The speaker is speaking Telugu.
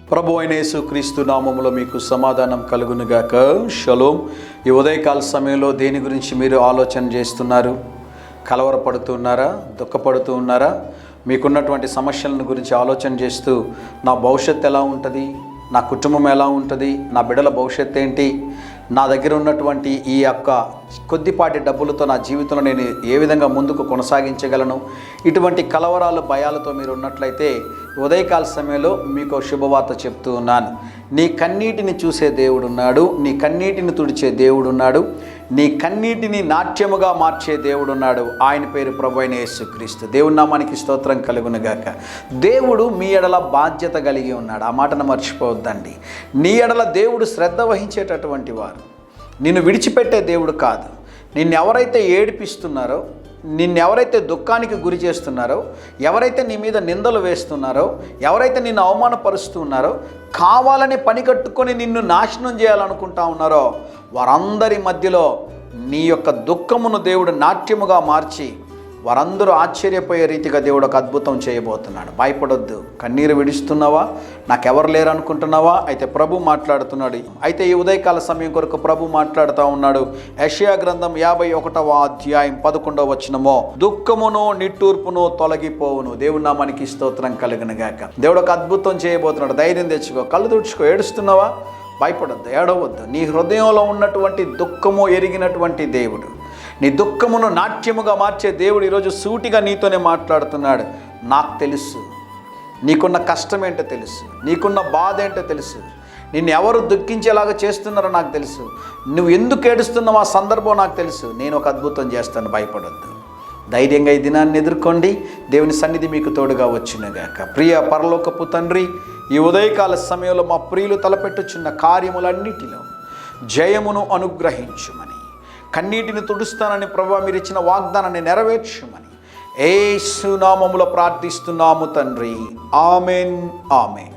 ప్రభు అయిన యేసుక్రీస్తు నామములో మీకు సమాధానం కలుగునుగాక. షలోం. ఈ ఉదయకాల సమయంలో దేని గురించి మీరు ఆలోచన చేస్తున్నారు? కలవరపడుతున్నారా? దుఃఖపడుతూ ఉన్నారా? మీకున్నటువంటి సమస్యలను గురించి ఆలోచన చేస్తూ నా భవిష్యత్తు ఎలా ఉంటుంది, నా కుటుంబం ఎలా ఉంటుంది, నా బిడ్డల భవిష్యత్తు ఏంటి, నా దగ్గర ఉన్నటువంటి ఈ యొక్క కొద్దిపాటి డబ్బులతో నా జీవితంలో నేను ఏ విధంగా ముందుకు కొనసాగించగలను, ఇటువంటి కలవరాలు భయాలతో మీరు ఉన్నట్లయితే ఉదయకాల సమయంలో మీకు శుభవార్త చెప్తూ ఉన్నాను. నీ కన్నీటిని చూసే దేవుడు ఉన్నాడు, నీ కన్నీటిని తుడిచే దేవుడు ఉన్నాడు, నీ కన్నీటిని నాట్యముగా మార్చే దేవుడు ఉన్నాడు. ఆయన పేరు ప్రభువైన యేసుక్రీస్తు. దేవుని నామానికి స్తోత్రం కలుగునుగాక. దేవుడు మీ ఎడల బాధ్యత కలిగి ఉన్నాడు. ఆ మాటను మర్చిపోవద్దండి. నీ ఎడల దేవుడు శ్రద్ధ వహించేటటువంటి వారు. నిన్ను విడిచిపెట్టే దేవుడు కాదు. నిన్నెవరైతే ఏడిపిస్తున్నారో, నిన్నెవరైతే దుఃఖానికి గురి చేస్తున్నారో, ఎవరైతే నీ మీద నిందలు వేస్తున్నారో, ఎవరైతే నిన్ను అవమానపరుస్తున్నారో, కావాలని పని కట్టుకొని నిన్ను నాశనం చేయాలనుకుంటా ఉన్నారో, వారందరి మధ్యలో నీ యొక్క దుఃఖమును దేవుడు నాట్యముగా మార్చి వారందరూ ఆశ్చర్యపోయే రీతిగా దేవుడు ఒక అద్భుతం చేయబోతున్నాడు. భయపడొద్దు. కన్నీరు విడుస్తున్నావా? నాకెవరు లేరు అనుకుంటున్నావా? అయితే ప్రభు మాట్లాడుతున్నాడు. అయితే ఈ ఉదయకాల సమయం కొరకు ప్రభు మాట్లాడుతూ ఉన్నాడు. యెషయా గ్రంథం 51వ అధ్యాయం 11వ వచనమో, దుఃఖమును నిట్టూర్పును తొలగిపోవును. దేవుని నామానికి స్తోత్రం కలుగునుగాక. దేవుడు ఒక అద్భుతం చేయబోతున్నాడు. ధైర్యం తెచ్చుకో, కళ్ళు తుడుచుకో. ఏడుస్తున్నావా? భయపడొద్దు, ఏడవద్దు. నీ హృదయంలో ఉన్నటువంటి దుఃఖము ఎరిగినటువంటి దేవుడు, నీ దుఃఖమును నాట్యముగా మార్చే దేవుడు ఈరోజు సూటిగా నీతోనే మాట్లాడుతున్నాడు. నాకు తెలుసు, నీకున్న కష్టం ఏంటో తెలుసు, నీకున్న బాధ ఏంటో తెలుసు, నిన్ను ఎవరు దుఃఖించేలాగా చేస్తున్నారో నాకు తెలుసు, నువ్వు ఎందుకు ఏడుస్తున్నావు ఆ సందర్భం నాకు తెలుసు. నేను ఒక అద్భుతం చేస్తాను, భయపడొద్దు. ధైర్యంగా ఈ దినాన్ని ఎదుర్కోండి. దేవుని సన్నిధి మీకు తోడుగా వచ్చునుగాక. ప్రియ పరలోకపు తండ్రి, ఈ ఉదయకాల సమయంలో మా ప్రియులు తలపెట్టుచున్న కార్యములన్నిటిలో జయమును అనుగ్రహించుమని, కన్నీటిని తుడుస్తానని ప్రభువా మీరు ఇచ్చిన వాగ్దానాన్ని నెరవేర్చుమని యేసు నామములో ప్రార్థిస్తున్నాము తండ్రి. Amen, amen.